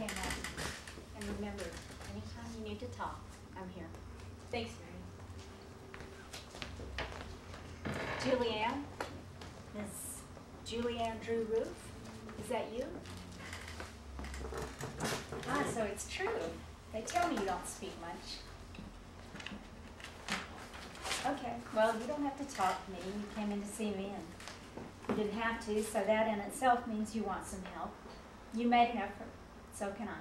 came up. And remember, anytime you need to talk, I'm here. Thanks, Mary. Julianne? Miss Julianne Drew Roof? Is that you? Ah, so it's true. They tell me you don't speak much. Okay, well, you don't have to talk to me. You came in to see me, and you didn't have to, so that in itself means you want some help. You made an effort. So can I.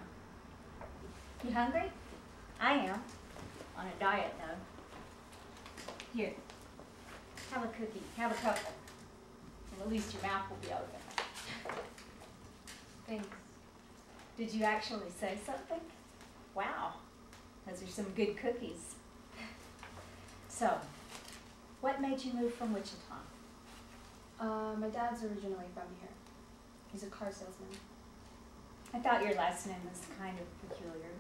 You hungry? I am. On a diet, though. Here. Have a cookie. Have a couple. And at least your mouth will be open. Thanks. Did you actually say something? Wow. Those are some good cookies. So, what made you move from Wichita? My dad's originally from here. He's a car salesman. I thought your last name was kind of peculiar.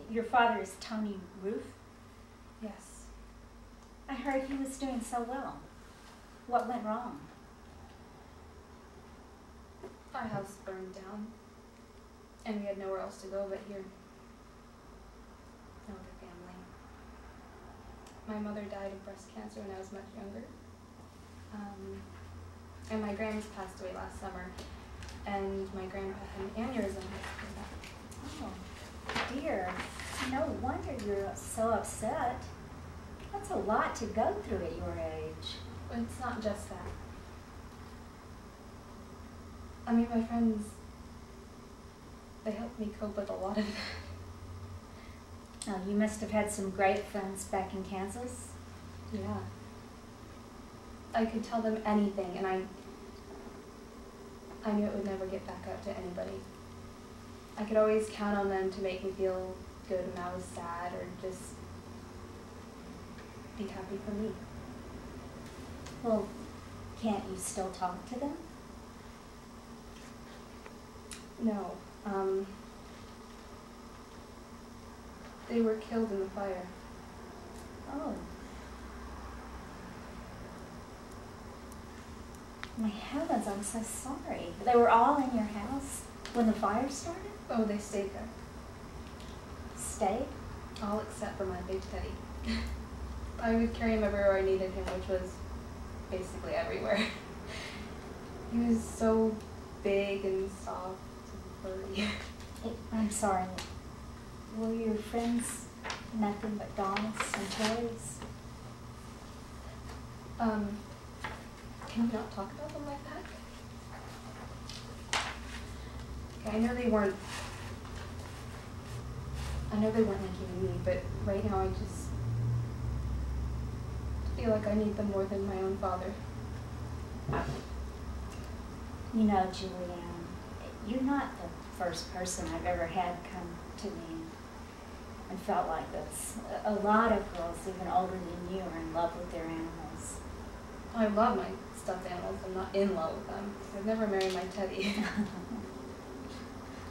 Your father is Tony Roof? Yes. I heard he was doing so well. What went wrong? Our house burned down, and we had nowhere else to go but here. No other family. My mother died of breast cancer when I was much younger. And my grandma's passed away last summer, and my grandpa had an aneurysm. Oh, dear. No wonder you're so upset. That's a lot to go through at your age. But it's not just that. I mean, my friends, they helped me cope with a lot of that. Oh, you must have had some great friends back in Kansas. Yeah. I could tell them anything, and I knew it would never get back up to anybody. I could always count on them to make me feel good when I was sad, or just be happy for me. Well, can't you still talk to them? No. They were killed in the fire. Oh. My heavens, I'm so sorry. They were all in your house when the fire started? Oh, they stayed there. Stayed? All except for my big teddy. I would carry him everywhere I needed him, which was basically everywhere. He was so big and soft and furry. I'm sorry. Were your friends nothing but dogs and toys? Can we not talk about them like that? Okay, I know they weren't making me, but right now I just feel like I need them more than my own father. You know, Julianne, you're not the first person I've ever had come to me and felt like this. A lot of girls, even older than you, are in love with their animals. I love my stuffed animals. I'm not in love with them. I've never married my teddy.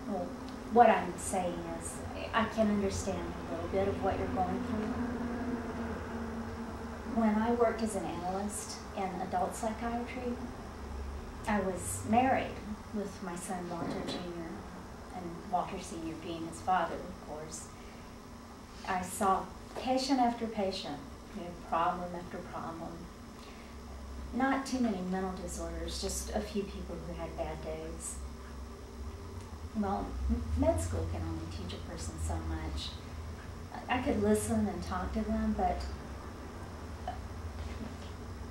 Well, what I'm saying is, I can understand a little bit of what you're going through. When I worked as an analyst in adult psychiatry, I was married with my son Walter Jr., and Walter Sr. being his father, of course. I saw patient after patient, problem after problem. Not too many mental disorders, just a few people who had bad days. Well, med school can only teach a person so much. I could listen and talk to them, but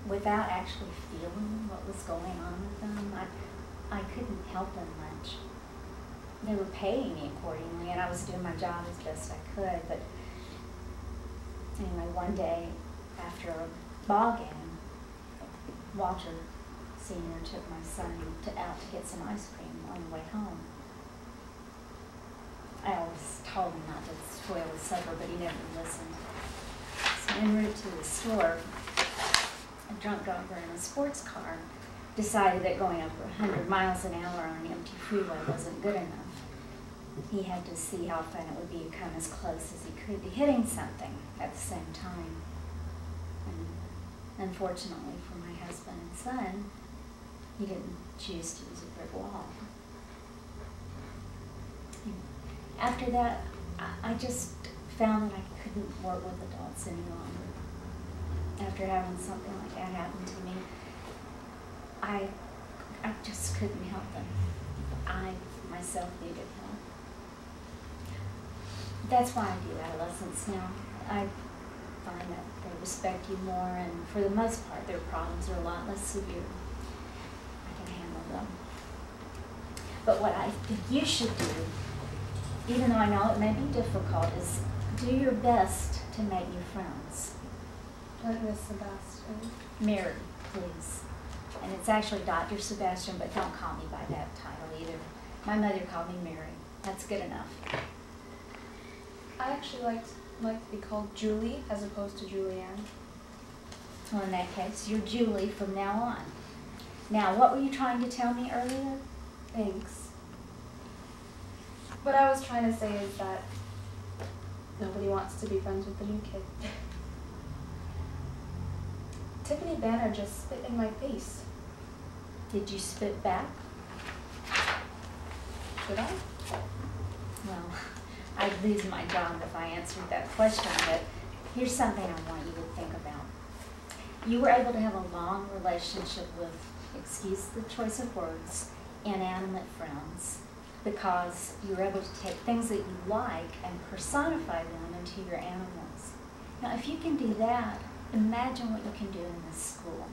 without actually feeling what was going on with them, I couldn't help them much. They were paying me accordingly, and I was doing my job as best I could, but anyway, one day after a ball game, Walter Sr. took my son out to get some ice cream on the way home. I always told him not to spoil his supper, but he never listened. So en route to the store, a drunk driver in a sports car decided that going over 100 miles an hour on an empty freeway wasn't good enough. He had to see how fun it would be to come as close as he could to hitting something at the same time. And unfortunately for my husband and son, he didn't choose to use a brick wall. after that, I just found that I couldn't work with adults any longer. After having something like that happen to me, I just couldn't help them. I myself needed help. That's why I do adolescents now. I find that they respect you more, and for the most part, their problems are a lot less severe. I can handle them. But what I think you should do, even though I know it may be difficult, is do your best to make new friends. Like Miss Sebastian. Mary, please. And it's actually Dr. Sebastian, but don't call me by that title either. My mother called me Mary. That's good enough. I actually like to be called Julie as opposed to Julianne. Well, in that case, you're Julie from now on. Now, what were you trying to tell me earlier? Thanks. What I was trying to say is that nobody wants to be friends with the new kid. Tiffany Banner just spit in my face. Did you spit back? Should I? Well, I'd lose my job if I answered that question, but here's something I want you to think about. You were able to have a long relationship with, excuse the choice of words, inanimate friends, because you were able to take things that you like and personify them into your animals. Now, if you can do that, imagine what you can do in this school.